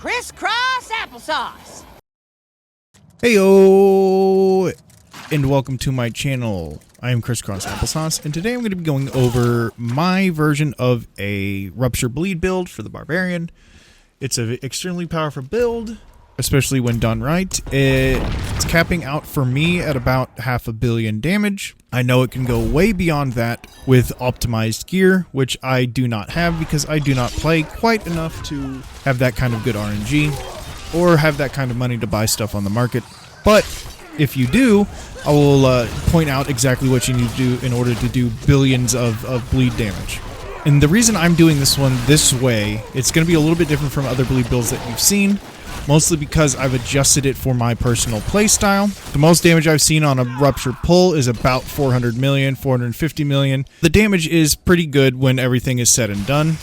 crisscross applesauce. Heyo, and welcome to my channel. I am Crisscross Applesauce, and today I'm going to be going over my version of a Rupture Bleed build for the Barbarian. It's an extremely powerful build, especially when done right. It's capping out for me at about 500 million damage. I know it can go way beyond that with optimized gear, which I do not have because I do not play quite enough to have that kind of good RNG or have that kind of money to buy stuff on the market. But if you do, I will point out exactly what you need to do in order to do billions of bleed damage. And the reason I'm doing this one this way, it's going to be a little bit different from other bleed builds that you've seen, mostly because I've adjusted it for my personal playstyle. The most damage I've seen on a Rupture pull is about 400 million, 450 million. The damage is pretty good when everything is said and done.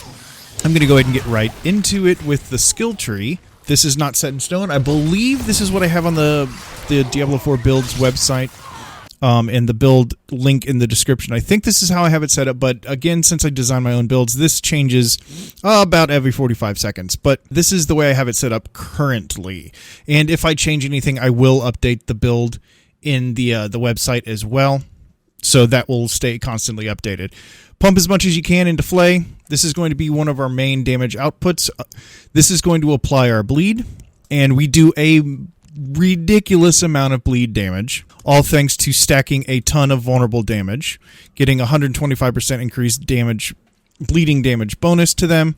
I'm going to go ahead and get right into it with the skill tree. This is not set in stone. I believe this is what I have on the Diablo 4 builds website, and the build link in the description. I think this is how I have it set up, but again, since I design my own builds, this changes about every 45 seconds. But this is the way I have it set up currently. And if I change anything, I will update the build in the website as well, so that will stay constantly updated. Pump as much as you can into Flay. This is going to be one of our main damage outputs. This is going to apply our bleed, and we do a ridiculous amount of bleed damage, all thanks to stacking a ton of vulnerable damage, getting 125% increased damage, bleeding damage bonus to them,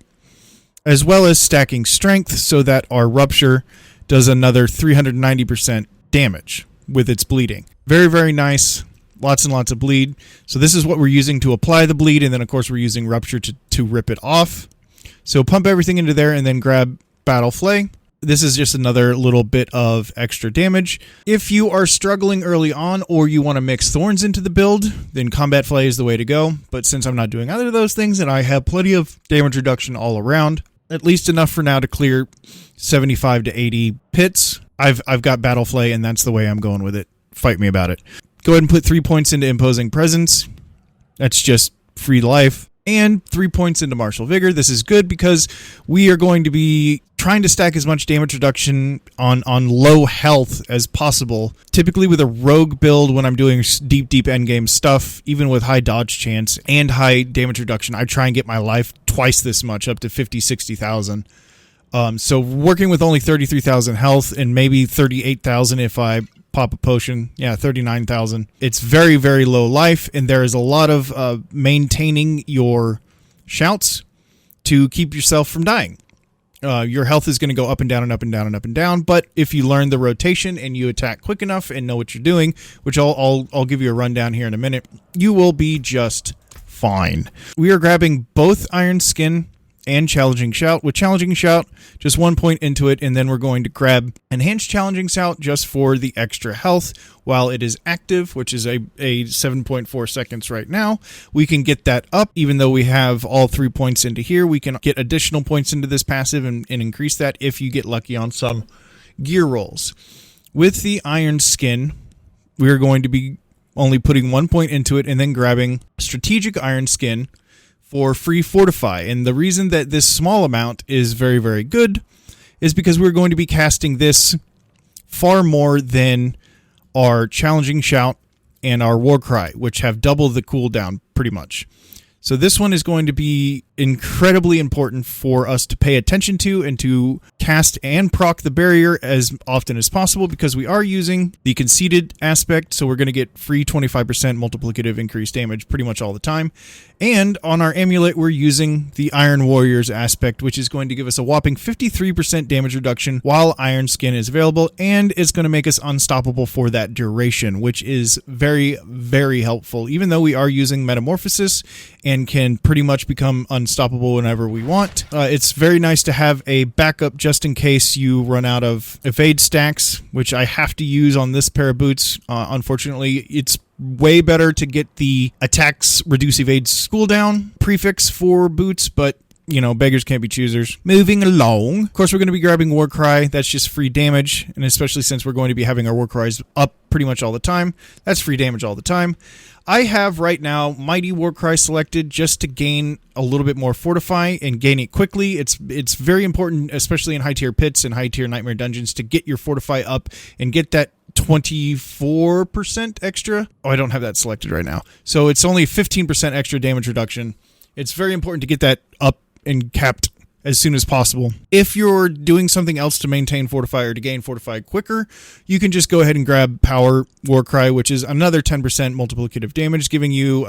as well as stacking strength so that our Rupture does another 390% damage with its bleeding. Very, very nice. Lots and lots of bleed. So this is what we're using to apply the bleed, and then of course we're using Rupture to rip it off. So pump everything into there and then grab Battle Flay. This is just another little bit of extra damage. If you are struggling early on or you want to mix Thorns into the build, then Combat Flay is the way to go. But since I'm not doing either of those things and I have plenty of damage reduction all around, at least enough for now to clear 75 to 80 pits, I've got Battle Flay, and that's the way I'm going with it. Fight me about it. Go ahead and put 3 points into Imposing Presence. That's just free life. And 3 points into Martial Vigor. This is good because we are going to be trying to stack as much damage reduction on low health as possible. Typically with a rogue build, when I'm doing deep endgame stuff, even with high dodge chance and high damage reduction, I try and get my life twice this much, up to 50, 60,000. So working with only 33,000 health and maybe 38,000 if I pop a potion. Yeah, 39,000. It's very, very low life, and there is a lot of maintaining your shouts to keep yourself from dying. Your health is going to go up and down and up and down and up and down, but if you learn the rotation and you attack quick enough and know what you're doing, which I'll give you a rundown here in a minute, you will be just fine. We are grabbing both Iron Skin and Challenging Shout. With Challenging Shout, just 1 point into it, and then we're going to grab Enhanced Challenging Shout just for the extra health while it is active, which is a 7.4 seconds right now. We can get that up, even though we have all 3 points into here. We can get additional points into this passive and increase that if you get lucky on some gear rolls. With the Iron Skin, we're going to be only putting 1 point into it and then grabbing Strategic Iron Skin for free Fortify. And the reason that this small amount is very, very good is because we're going to be casting this far more than our Challenging Shout and our War Cry, which have double the cooldown pretty much. So this one is going to be incredibly important for us to pay attention to and to cast and proc the barrier as often as possible, because we are using the conceded aspect, so we're going to get free 25% multiplicative increased damage pretty much all the time. And on our amulet, we're using the Iron Warriors aspect, which is going to give us a whopping 53% damage reduction while Iron Skin is available, and it's going to make us unstoppable for that duration, which is very, very helpful, even though we are using Metamorphosis and can pretty much become unstoppable whenever we want. It's very nice to have a backup just in case you run out of evade stacks, which I have to use on this pair of boots. Unfortunately, it's way better to get the attacks reduce evade cooldown prefix for boots, but you know, beggars can't be choosers. Moving along. Of course, we're going to be grabbing Warcry. That's just free damage. And especially since we're going to be having our Warcries up pretty much all the time, that's free damage all the time. I have right now Mighty Warcry selected just to gain a little bit more Fortify and gain it quickly. It's very important, especially in high tier pits and high tier nightmare dungeons, to get your Fortify up and get that 24% extra. Oh, I don't have that selected right now. So it's only 15% extra damage reduction. It's very important to get that up and capped as soon as possible. If you're doing something else to maintain Fortify or to gain Fortify quicker, you can just go ahead and grab Power Warcry, which is another 10% multiplicative damage, giving you,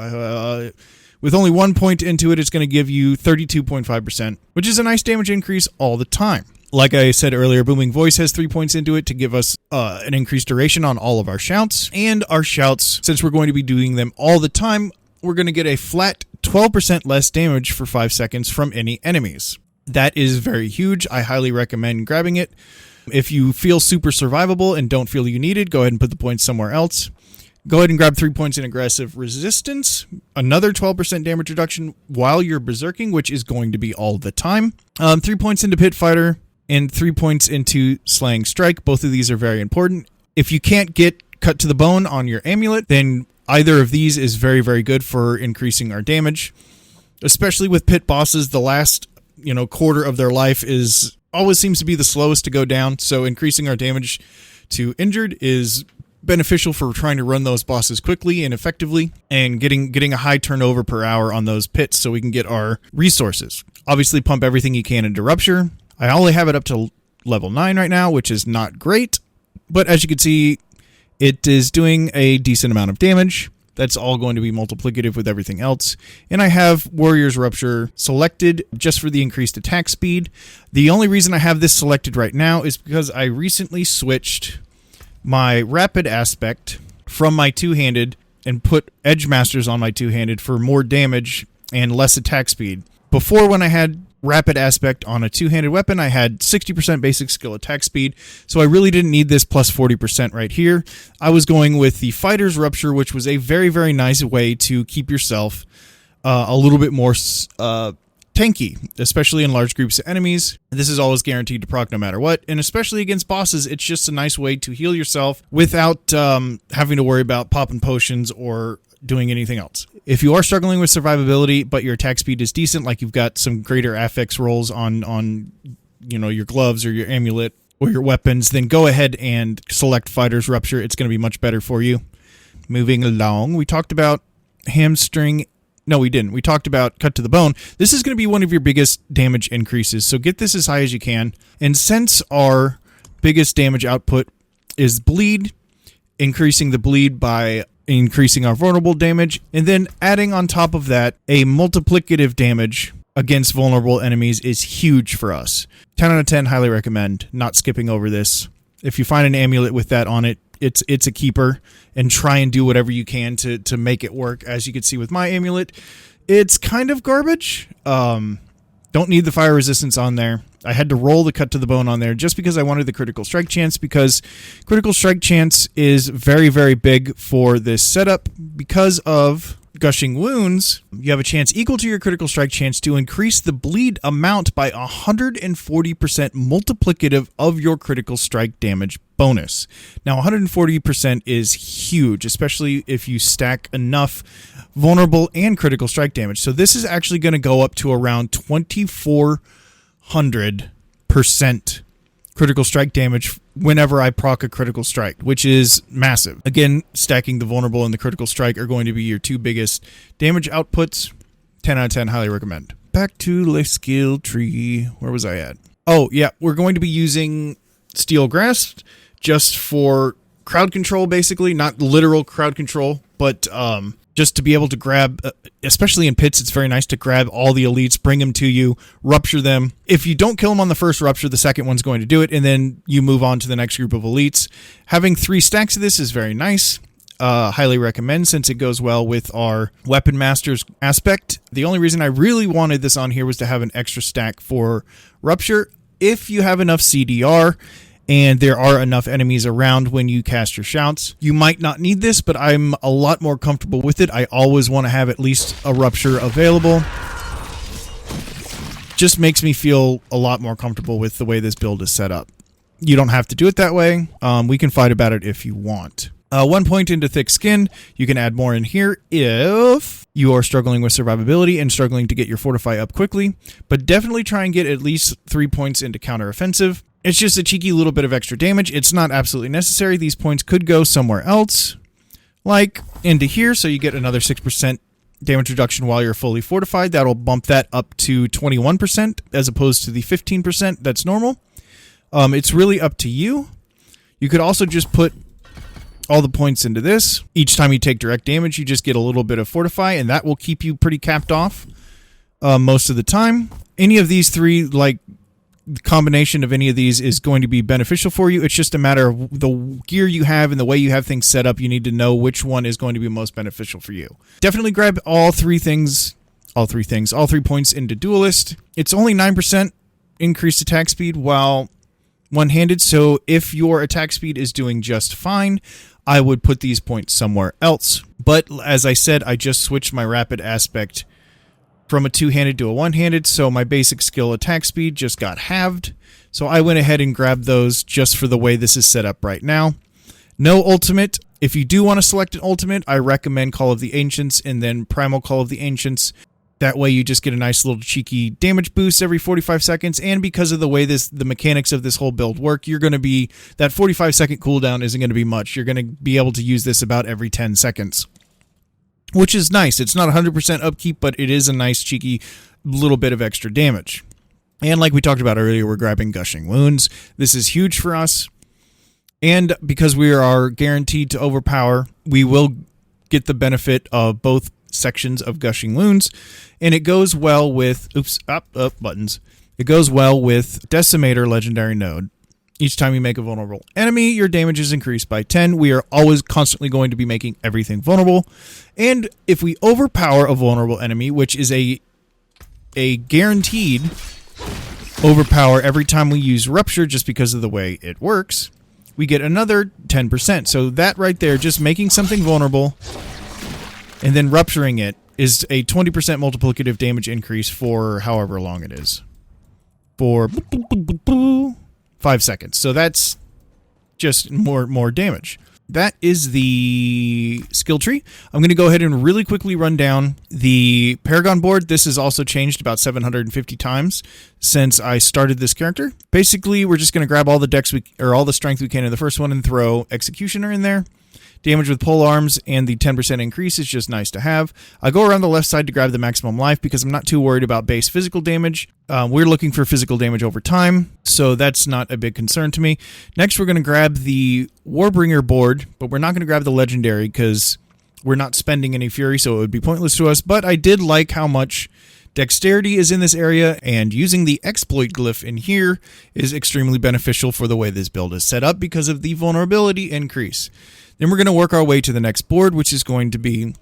with only 1 point into it, it's going to give you 32.5%, which is a nice damage increase all the time. Like I said earlier, Booming Voice has 3 points into it to give us an increased duration on all of our shouts. And our shouts, since we're going to be doing them all the time, we're going to get a flat 12% less damage for 5 seconds from any enemies. That is very huge. I highly recommend grabbing it. If you feel super survivable and don't feel you need it, go ahead and put the points somewhere else. Go ahead and grab 3 points in aggressive resistance, another 12% damage reduction while you're berserking, which is going to be all the time. 3 points into Pit Fighter and 3 points into Slaying Strike. Both of these are very important. If you can't get Cut to the Bone on your amulet, then either of these is very, very good for increasing our damage, especially with pit bosses. The last quarter of their life always seems to be the slowest to go down, so increasing our damage to injured is beneficial for trying to run those bosses quickly and effectively, and getting a high turnover per hour on those pits so we can get our resources. Obviously, pump everything you can into Rupture. I only have it up to level 9 right now, which is not great, but as you can see, it is doing a decent amount of damage. That's all going to be multiplicative with everything else. And I have Warrior's Rupture selected just for the increased attack speed. The only reason I have this selected right now is because I recently switched my Rapid Aspect from my two-handed and put Edge Masters on my two-handed for more damage and less attack speed. Before, when I had Rapid Aspect on a two-handed weapon, I had 60% basic skill attack speed, so I really didn't need this plus 40% right here. I was going with the Fighter's Rupture, which was a very, very nice way to keep yourself a little bit more tanky, especially in large groups of enemies. This is always guaranteed to proc no matter what, and especially against bosses, it's just a nice way to heal yourself without having to worry about popping potions or doing anything else. If you are struggling with survivability, but your attack speed is decent, like you've got some greater affix rolls on your gloves or your amulet or your weapons, then go ahead and select Fighter's Rupture. It's going to be much better for you. Moving along, we talked about hamstring. No, we didn't. We talked about Cut to the Bone. This is going to be one of your biggest damage increases, so get this as high as you can. And since our biggest damage output is bleed, increasing the bleed by increasing our vulnerable damage, and then adding on top of that a multiplicative damage against vulnerable enemies is huge for us. 10 out of 10, highly recommend not skipping over this. If you find an amulet with that on it, it's a keeper, and try and do whatever you can to make it work. As you can see with my amulet, it's kind of garbage. Don't need the fire resistance on there. I had to roll the Cut to the Bone on there just because I wanted the critical strike chance, because critical strike chance is very, very big for this setup. Because of Gushing Wounds, you have a chance equal to your critical strike chance to increase the bleed amount by 140% multiplicative of your critical strike damage bonus. Now, 140% is huge, especially if you stack enough vulnerable and critical strike damage. So this is actually going to go up to around 2400% critical strike damage whenever I proc a critical strike, which is massive. Again, stacking the vulnerable and the critical strike are going to be your two biggest damage outputs. 10 out of 10, highly recommend. Back to the skill tree. Where was I at? Oh, yeah, we're going to be using Steel Grasp just for crowd control, basically. Not literal crowd control, but just to be able to grab, especially in pits, it's very nice to grab all the elites, bring them to you, rupture them. If you don't kill them on the first rupture, the second one's going to do it, and then you move on to the next group of elites. Having 3 stacks of this is very nice. Highly recommend, since it goes well with our Weapon Master's aspect. The only reason I really wanted this on here was to have an extra stack for rupture. If you have enough CDR, and there are enough enemies around when you cast your shouts, you might not need this, but I'm a lot more comfortable with it. I always want to have at least a rupture available. just makes me feel a lot more comfortable with the way this build is set up. You don't have to do it that way. We can fight about it if you want. 1 point into thick skin. You can add more in here if you are struggling with survivability and struggling to get your fortify up quickly. But definitely try and get at least 3 points into counteroffensive. It's just a cheeky little bit of extra damage. It's not absolutely necessary. These points could go somewhere else, like into here, so you get another 6% damage reduction while you're fully fortified. That'll bump that up to 21% as opposed to the 15% that's normal. It's really up to you. You could also just put all the points into this. Each time you take direct damage, you just get a little bit of fortify, and that will keep you pretty capped off most of the time. Any of these three, like the combination of any of these, is going to be beneficial for you. It's just a matter of the gear you have and the way you have things set up. You need to know which one is going to be most beneficial for you. Definitely grab all three points into Duelist. It's only 9% increased attack speed while one-handed, so if your attack speed is doing just fine, I would put these points somewhere else. But as I said, I just switched my rapid aspect from a two-handed to a one-handed, so my basic skill attack speed just got halved. So I went ahead and grabbed those just for the way this is set up right now. No ultimate. If you do want to select an ultimate, I recommend Call of the Ancients and then Primal Call of the Ancients. That way you just get a nice little cheeky damage boost every 45 seconds, and because of the way the mechanics of this whole build work, you're going to be, that 45-second cooldown isn't going to be much. You're going to be able to use this about every 10 seconds, which is nice. It's not 100% upkeep, but it is a nice cheeky little bit of extra damage. And like we talked about earlier, we're grabbing Gushing Wounds. This is huge for us, and because we are guaranteed to overpower, we will get the benefit of both sections of Gushing Wounds, and it goes well with buttons. It goes well with Decimator legendary node. Each time you make a vulnerable enemy, your damage is increased by 10. We are always constantly going to be making everything vulnerable, and if we overpower a vulnerable enemy, which is a guaranteed overpower every time we use Rupture just because of the way it works, we get another 10%. So that right there, just making something vulnerable and then rupturing it, is a 20% multiplicative damage increase for however long it is. For 5 seconds. So that's just more damage. That is the skill tree. I'm going to go ahead and really quickly run down the Paragon board. This has also changed about 750 times since I started this character. Basically, we're just going to grab all the strength we can in the first one and throw Executioner in there. Damage with pole arms and the 10% increase is just nice to have. I go around the left side to grab the maximum life because I'm not too worried about base physical damage. We're looking for physical damage over time, so that's not a big concern to me. Next, we're going to grab the Warbringer board, but we're not going to grab the legendary because we're not spending any fury, so it would be pointless to us. But I did like how much dexterity is in this area, and using the exploit glyph in here is extremely beneficial for the way this build is set up because of the vulnerability increase. Then we're going to work our way to the next board, which is going to be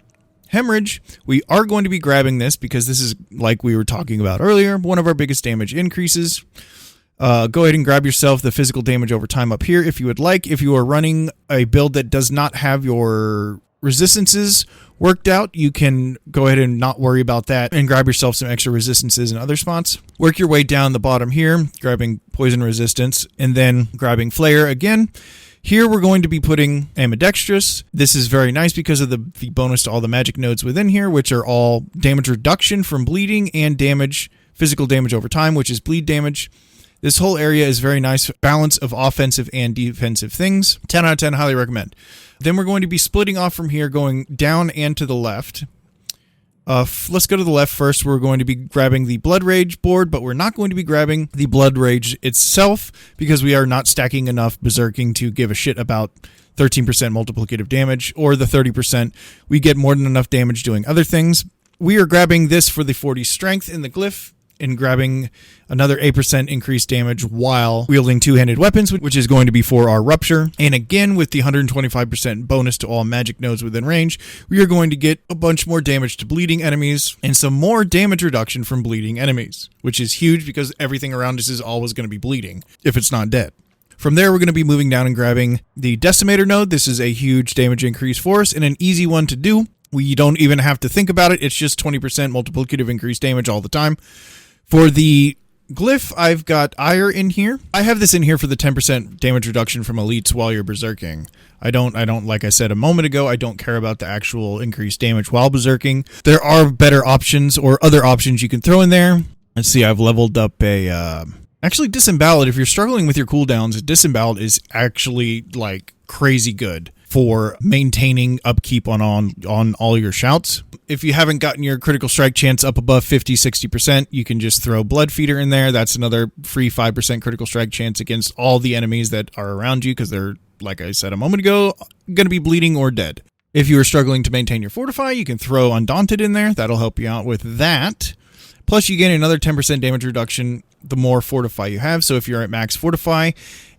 Hemorrhage. We are going to be grabbing this because this is, like we were talking about earlier, one of our biggest damage increases. Go ahead and grab yourself the physical damage over time up here if you would like. If you are running a build that does not have your resistances worked out, you can go ahead and not worry about that and grab yourself some extra resistances in other spots. Work your way down the bottom here, grabbing poison resistance, and then grabbing Flare again. Here we're going to be putting Ambidextrous. This is very nice because of the bonus to all the magic nodes within here, which are all damage reduction from bleeding and physical damage over time, which is bleed damage. This whole area is very nice balance of offensive and defensive things. 10 out of 10, highly recommend. Then we're going to be splitting off from here, going down and to the left. Let's go to the left first. We're going to be grabbing the Blood Rage board, but we're not going to be grabbing the Blood Rage itself because we are not stacking enough Berserking to give a shit about 13% multiplicative damage or the 30%. We get more than enough damage doing other things. We are grabbing this for the 40 strength in the glyph and grabbing another 8% increased damage while wielding two-handed weapons, which is going to be for our Rupture. And again, with the 125% bonus to all magic nodes within range, we are going to get a bunch more damage to bleeding enemies and some more damage reduction from bleeding enemies, which is huge because everything around us is always going to be bleeding if it's not dead. From there, we're going to be moving down and grabbing the Decimator node. This is a huge damage increase for us and an easy one to do. We don't even have to think about it. It's just 20% multiplicative increased damage all the time. For the glyph, I've got ire in here. I have this in here for the 10% damage reduction from elites while you're berserking. I don't, like I said a moment ago, I don't care about the actual increased damage while berserking. There are better options or other options you can throw in there. Let's see, I've leveled up a, actually disemboweled. If you're struggling with your cooldowns, disemboweled is actually like crazy good for maintaining upkeep on all your shouts. If you haven't gotten your critical strike chance up above 50-60%, you can just throw Blood Feeder in there. That's another free 5% critical strike chance against all the enemies that are around you, because they're, like I said a moment ago, going to be bleeding or dead. If you are struggling to maintain your Fortify, you can throw Undaunted in there. That'll help you out with that. Plus, you gain another 10% damage reduction the more Fortify you have. So if you're at max Fortify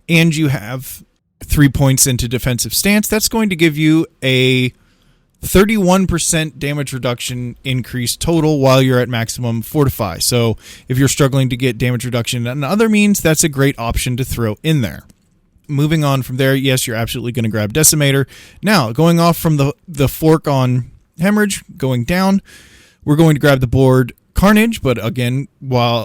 and you have 3 points into defensive stance, that's going to give you a 31% damage reduction increase total while you're at maximum Fortify. So if you're struggling to get damage reduction in other means, that's a great option to throw in there. Moving on from there, yes, you're absolutely going to grab Decimator. Now, going off from the fork on Hemorrhage, going down, we're going to grab the board Carnage, but again,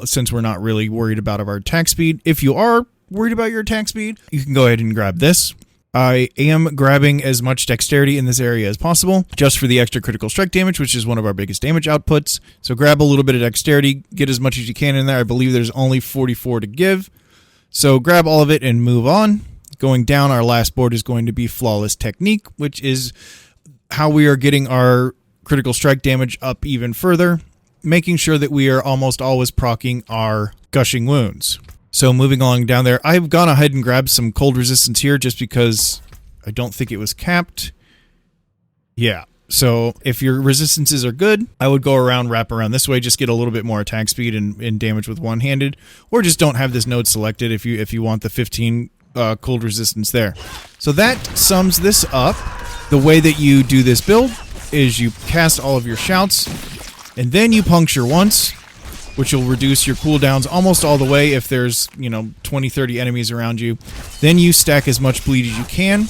since we're not really worried about our attack speed, if you are worried about your attack speed, you can go ahead and grab this. I am grabbing as much dexterity in this area as possible, just for the extra critical strike damage, which is one of our biggest damage outputs. So grab a little bit of dexterity, get as much as you can in there. I believe there's only 44 to give. So grab all of it and move on. Going down, our last board is going to be Flawless Technique, which is how we are getting our critical strike damage up even further, making sure that we are almost always proccing our Gushing Wounds. So moving along down there, I've gone ahead and grabbed some cold resistance here just because I don't think it was capped. Yeah, so if your resistances are good, I would go around, wrap around this way, just get a little bit more attack speed and damage with one-handed, or just don't have this node selected if you want the 15 cold resistance there. So that sums this up. The way that you do this build is you cast all of your shouts, and then you puncture once, which will reduce your cooldowns almost all the way if there's, 20, 30 enemies around you. Then you stack as much bleed as you can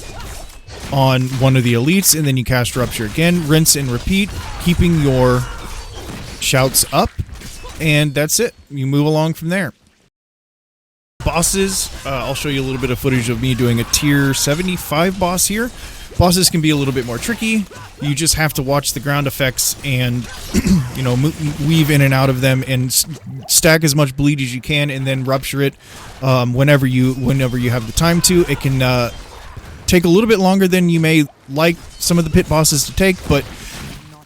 on one of the elites, and then you cast Rupture again, rinse and repeat, keeping your shouts up, and that's it. You move along from there. Bosses, I'll show you a little bit of footage of me doing a tier 75 boss here. Bosses can be a little bit more tricky. You just have to watch the ground effects and, weave in and out of them and stack as much bleed as you can, and then rupture it whenever you have the time to. It can take a little bit longer than you may like some of the pit bosses to take, but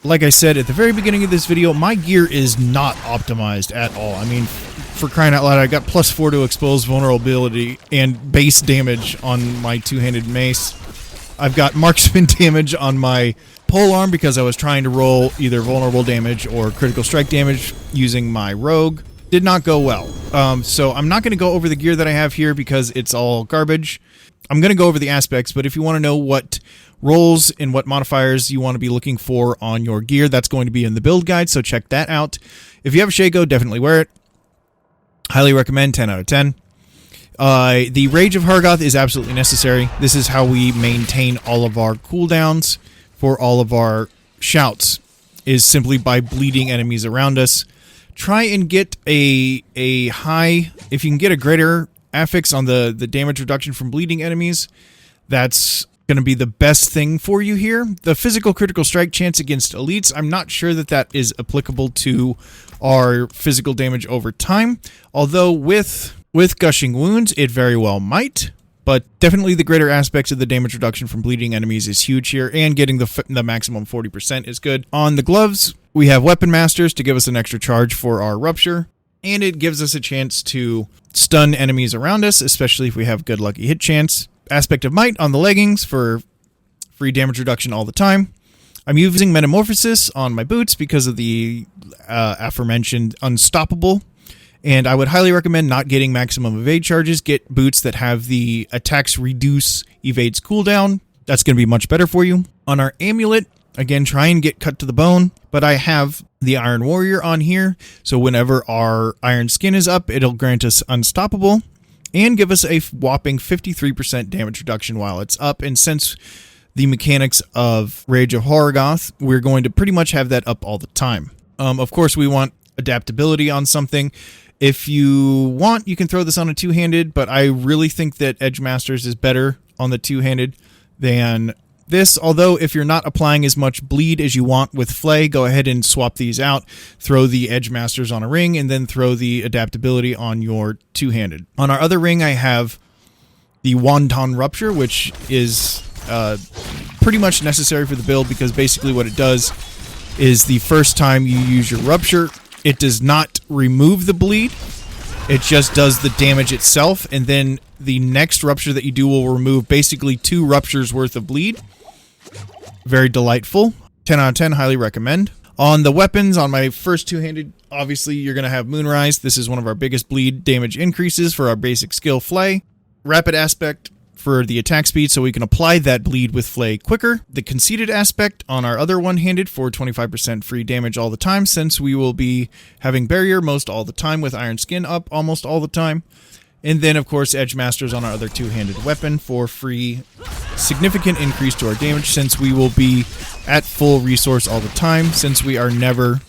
like I said at the very beginning of this video, my gear is not optimized at all. I mean, for crying out loud, I got +4 to expose vulnerability and base damage on my two-handed mace. I've got marksman damage on my polearm because I was trying to roll either vulnerable damage or critical strike damage using my rogue. Did not go well. So I'm not going to go over the gear that I have here because it's all garbage. I'm going to go over the aspects, but if you want to know what rolls and what modifiers you want to be looking for on your gear, that's going to be in the build guide, so check that out. If you have a Shaco, definitely wear it. Highly recommend, 10 out of 10. The Rage of Hargoth is absolutely necessary. This is how we maintain all of our cooldowns for all of our shouts, is simply by bleeding enemies around us. Try and get a high, if you can get a greater affix on the damage reduction from bleeding enemies, that's going to be the best thing for you here. The physical critical strike chance against elites, I'm not sure that is applicable to our physical damage over time, although with Gushing Wounds, it very well might, but definitely the greater aspects of the damage reduction from bleeding enemies is huge here, and getting the maximum 40% is good. On the gloves, we have Weapon Masters to give us an extra charge for our Rupture, and it gives us a chance to stun enemies around us, especially if we have good lucky hit chance. Aspect of Might on the leggings for free damage reduction all the time. I'm using Metamorphosis on my boots because of the aforementioned Unstoppable. And I would highly recommend not getting maximum evade charges. Get boots that have the attacks reduce evades cooldown. That's going to be much better for you. On our amulet, again, try and get cut to the bone. But I have the Iron Warrior on here. So whenever our Iron Skin is up, it'll grant us Unstoppable and give us a whopping 53% damage reduction while it's up. And since the mechanics of Rage of Hargoth, we're going to pretty much have that up all the time. Of course, we want adaptability on something. If you want, you can throw this on a two-handed, but I really think that Edge Masters is better on the two-handed than this. Although if you're not applying as much bleed as you want with Flay, go ahead and swap these out. Throw the Edge Masters on a ring, and then throw the adaptability on your two-handed. On our other ring, I have the Wonton Rupture, which is pretty much necessary for the build, because basically what it does is the first time you use your Rupture, it does not remove the bleed. It just does the damage itself, and then the next Rupture that you do will remove basically 2 Ruptures worth of bleed. Very delightful. 10 out of 10, highly recommend. On the weapons, on my first two-handed, obviously you're going to have Moonrise. This is one of our biggest bleed damage increases for our basic skill Flay. Rapid Aspect for the attack speed, so we can apply that bleed with Flay quicker. The Conceited Aspect on our other one-handed for 25% free damage all the time, since we will be having Barrier most all the time with Iron Skin up almost all the time. And then, of course, Edge Masters on our other two-handed weapon for free significant increase to our damage, since we will be at full resource all the time, since we are never,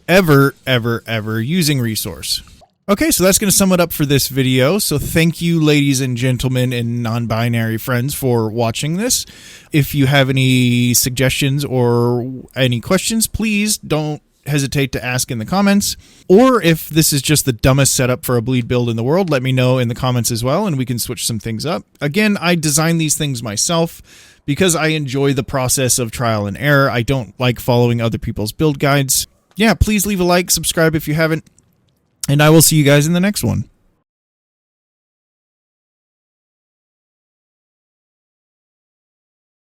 ever, ever, ever using resource. Okay, so that's going to sum it up for this video. So thank you, ladies and gentlemen and non-binary friends, for watching this. If you have any suggestions or any questions, please don't hesitate to ask in the comments. Or if this is just the dumbest setup for a bleed build in the world, let me know in the comments as well, and we can switch some things up. Again, I design these things myself because I enjoy the process of trial and error. I don't like following other people's build guides. Yeah, please leave a like, subscribe if you haven't, and I will see you guys in the next one.